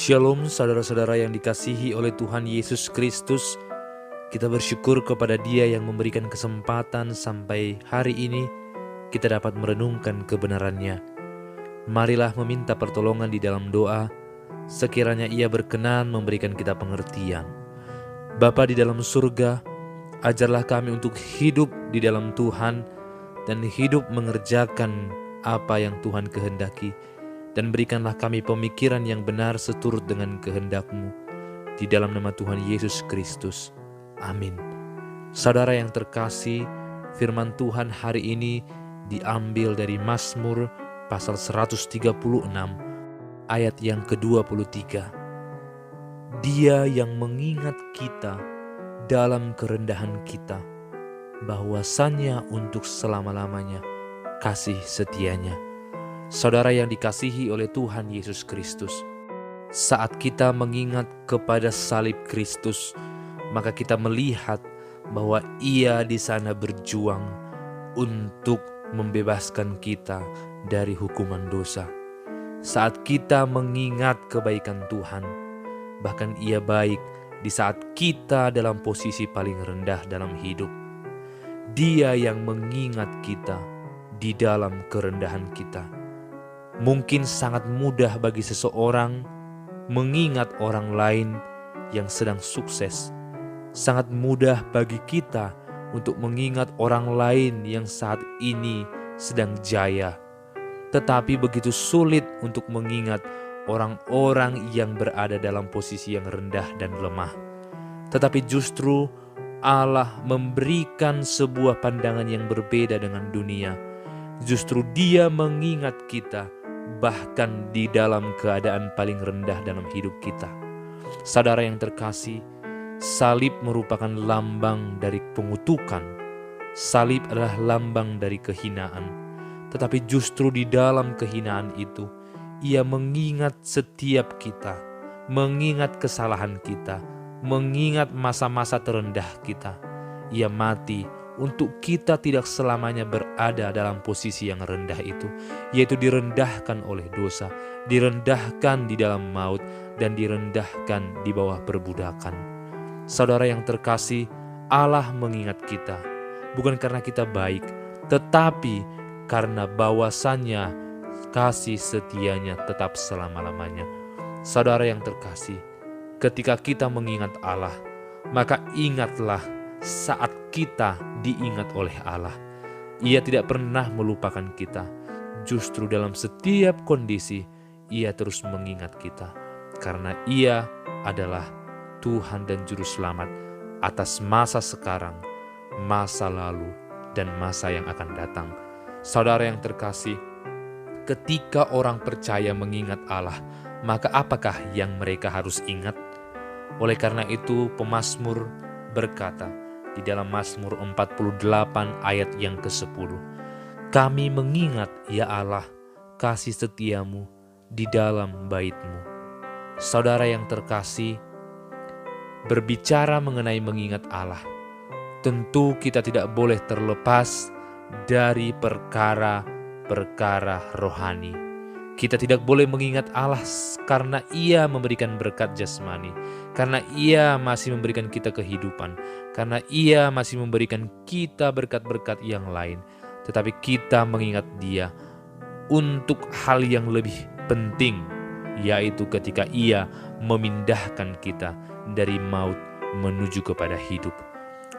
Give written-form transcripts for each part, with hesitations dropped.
Shalom saudara-saudara yang dikasihi oleh Tuhan Yesus Kristus. Kita bersyukur kepada Dia yang memberikan kesempatan sampai hari ini kita dapat merenungkan kebenarannya. Marilah meminta pertolongan di dalam doa, sekiranya Ia berkenan memberikan kita pengertian. Bapa di dalam surga, ajarlah kami untuk hidup di dalam Tuhan dan hidup mengerjakan apa yang Tuhan kehendaki. Dan berikanlah kami pemikiran yang benar seturut dengan kehendak-Mu. Di dalam nama Tuhan Yesus Kristus. Amin. Saudara yang terkasih, firman Tuhan hari ini diambil dari Mazmur pasal 136 ayat yang ke-23. Dia yang mengingat kita dalam kerendahan kita, bahwasannya untuk selama-lamanya kasih setianya. Saudara yang dikasihi oleh Tuhan Yesus Kristus, saat kita mengingat kepada salib Kristus, maka kita melihat bahwa Ia di sana berjuang untuk membebaskan kita dari hukuman dosa. Saat kita mengingat kebaikan Tuhan, bahkan Ia baik di saat kita dalam posisi paling rendah dalam hidup. Dia yang mengingat kita di dalam kerendahan kita. Mungkin sangat mudah bagi seseorang mengingat orang lain yang sedang sukses. Sangat mudah bagi kita untuk mengingat orang lain yang saat ini sedang jaya. Tetapi begitu sulit untuk mengingat orang-orang yang berada dalam posisi yang rendah dan lemah. Tetapi justru Allah memberikan sebuah pandangan yang berbeda dengan dunia. Justru Dia mengingat kita bahkan di dalam keadaan paling rendah dalam hidup kita. Saudara yang terkasih, salib merupakan lambang dari pengutukan. Salib adalah lambang dari kehinaan. Tetapi justru di dalam kehinaan itu, Ia mengingat setiap kita, mengingat kesalahan kita, mengingat masa-masa terendah kita. Ia mati untuk kita tidak selamanya berada dalam posisi yang rendah itu, yaitu direndahkan oleh dosa, direndahkan di dalam maut, dan direndahkan di bawah perbudakan. Saudara yang terkasih, Allah mengingat kita, bukan karena kita baik, tetapi karena bahwasannya kasih setianya tetap selama-lamanya. Saudara yang terkasih, ketika kita mengingat Allah, maka ingatlah saat kita diingat oleh Allah. Ia tidak pernah melupakan kita. Justru dalam setiap kondisi, Ia terus mengingat kita. Karena Ia adalah Tuhan dan Juru Selamat atas masa sekarang, masa lalu, dan masa yang akan datang. Saudara yang terkasih, ketika orang percaya mengingat Allah, maka apakah yang mereka harus ingat? Oleh karena itu, pemazmur berkata, di dalam Mazmur 48 ayat yang ke-10. Kami mengingat, ya Allah, kasih setiamu di dalam bait-Mu. Saudara yang terkasih, berbicara mengenai mengingat Allah, tentu kita tidak boleh terlepas dari perkara-perkara rohani. Kita tidak boleh mengingat Allah karena Ia memberikan berkat jasmani, karena Ia masih memberikan kita kehidupan, karena Ia masih memberikan kita berkat-berkat yang lain. Tetapi kita mengingat Dia untuk hal yang lebih penting, yaitu ketika Ia memindahkan kita dari maut menuju kepada hidup.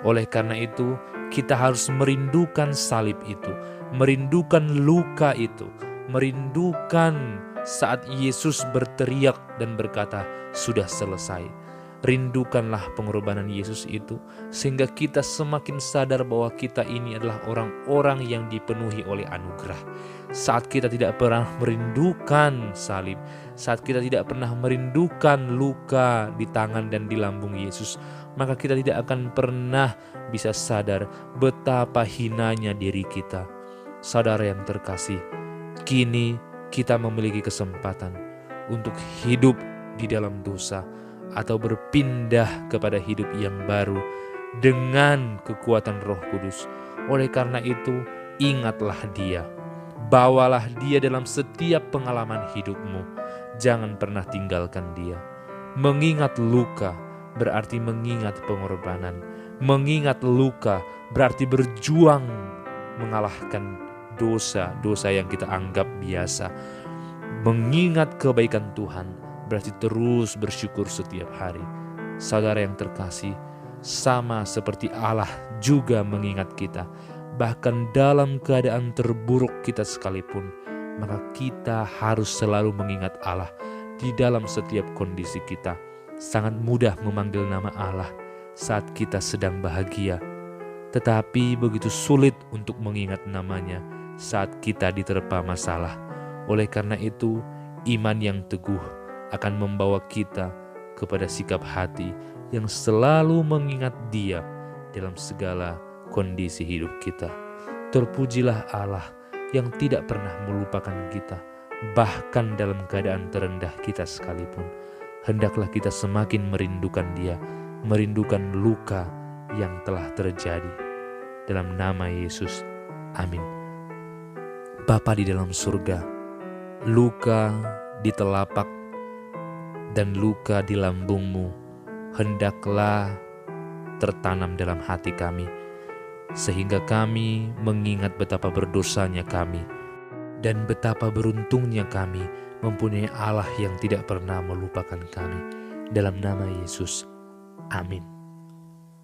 Oleh karena itu, kita harus merindukan salib itu, merindukan luka itu, merindukan saat Yesus berteriak dan berkata, sudah selesai. Rindukanlah pengorbanan Yesus itu, sehingga kita semakin sadar bahwa kita ini adalah orang-orang yang dipenuhi oleh anugerah. Saat kita tidak pernah merindukan salib, saat kita tidak pernah merindukan luka di tangan dan di lambung Yesus, maka kita tidak akan pernah bisa sadar betapa hinanya diri kita. Saudara yang terkasih, kini kita memiliki kesempatan untuk hidup di dalam dosa atau berpindah kepada hidup yang baru dengan kekuatan Roh Kudus. Oleh karena itu, ingatlah Dia. Bawalah Dia dalam setiap pengalaman hidupmu. jangan pernah tinggalkan dia. Mengingat luka berarti mengingat pengorbanan. Mengingat luka berarti berjuang mengalahkan dosa-dosa yang kita anggap biasa. Mengingat kebaikan Tuhan berarti terus bersyukur setiap hari. Saudara yang terkasih, sama seperti Allah juga mengingat kita. Bahkan dalam keadaan terburuk kita sekalipun, maka kita harus selalu mengingat Allah di dalam setiap kondisi kita. Sangat mudah memanggil nama Allah saat kita sedang bahagia, tetapi begitu sulit untuk mengingat namanya saat kita diterpa masalah. Oleh karena itu, iman yang teguh akan membawa kita kepada sikap hati yang selalu mengingat Dia dalam segala kondisi hidup kita. Terpujilah Allah yang tidak pernah melupakan kita, bahkan dalam keadaan terendah kita sekalipun. Hendaklah kita semakin merindukan Dia, merindukan luka yang telah terjadi. Dalam nama Yesus, amin. Bapa di dalam surga, luka di telapak dan luka di lambungmu hendaklah tertanam dalam hati kami, sehingga kami mengingat betapa berdosanya kami dan betapa beruntungnya kami mempunyai Allah yang tidak pernah melupakan kami. Dalam nama Yesus, amin.